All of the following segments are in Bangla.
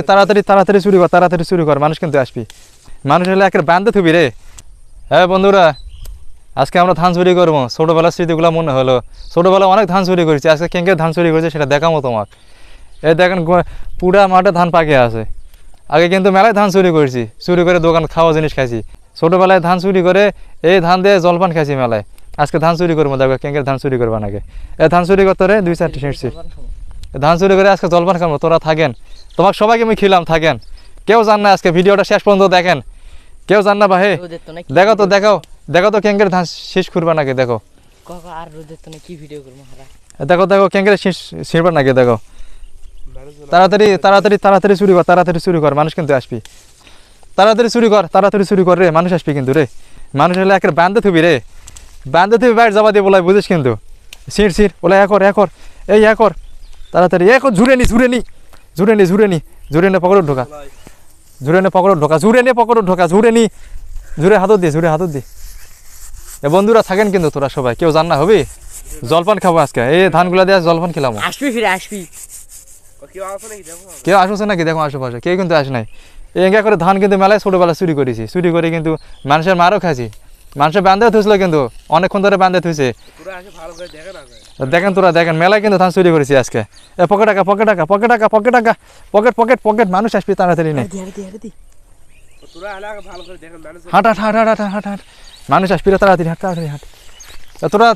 তাড়াতাড়ি তাড়াতাড়ি চুরি কর মানুষ কিন্তু আসবি মানুষ হলে একের বান্ধে থুবি রে হ্যাঁ বন্ধুরা আজকে আমরা ধান চুরি করবো ছোটোবেলার স্মৃতিগুলো মনে হলো ছোটোবেলায় অনেক ধান চুরি করেছি আজকে কেঙ্কের ধান চুরি করেছে সেটা দেখাবো তোমাকে এই দেখেন পুরা মাঠে ধান পাকিয়ে আছে আগে কিন্তু মেলায় ধান চুরি করেছি চুরি করে দোকান খাওয়া জিনিস খাইছি ছোটোবেলায় ধান চুরি করে এই ধান দিয়ে জলপান খাইছি মেলায় আজকে ধান চুরি করবো দেখো কেঙ্কের ধান চুরি করবো নাকি এই ধান চুরি করতে রে 2-4টি শিখছি ধান চুরি করে আজকে জলপান খাবো তোরা থাকেন তোমাকে সবাইকে আমি খিলাম থাকেন কেউ জান না আজকে ভিডিওটা শেষ পর্যন্ত দেখেন কেউ জান না ভাই দেখো তো দেখো তো কেঙ্কের ধান শেষ করবা নাকি দেখো দেখো দেখো কেঙ্কের শেষ ছিড়বা নাকি দেখো তাড়াতাড়ি তাড়াতাড়ি তাড়াতাড়ি চুরি কর মানুষ কিন্তু আসবি তাড়াতাড়ি চুরি কর রে মানুষ আসবি কিন্তু রে মানুষ হলে একের বান্ধে থুবি রে বান্ধে থুবি বাইরে যাবা দিয়ে বলাই বুঝিস কিন্তু ছিড় বলে একর এই একর তাড়াতাড়ি একর ঝুরে নি পকড় ঢোকা ঝুরে হাতত দি এ বন্ধুরা থাকেন কিন্তু তোরা সবাই কেউ জান না হবি জলপান খাবো আজকে এই ধানগুলা দিয়ে জলপান খেলাম আসবি কেউ আসছে নাকি দেখো আশেপাশে কেউ কিন্তু আসে নাই এঙ্গা করে ধান কিন্তু মেলায় ছোটোবেলা চুরি করে কিন্তু মানুষের মারও খাইছি মানুষের বান্ধে থুইছিল কিন্তু অনেকক্ষণ ধরে বান্ধে থুইছে দেখেন তোরা দেখেন মেলায় কিন্তু ধান চুরি করেছি আজকে এ পকেট মানুষ আসবি তাড়াতাড়ি নেই হাট মানুষ আসবি তাড়াতাড়ি হাট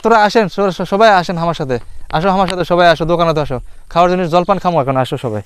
তোরা আসেন সবাই আসেন আমার সাথে সবাই আসো দোকানে আসো খাওয়ার জিনিস জলপান খামো এখন আসো সবাই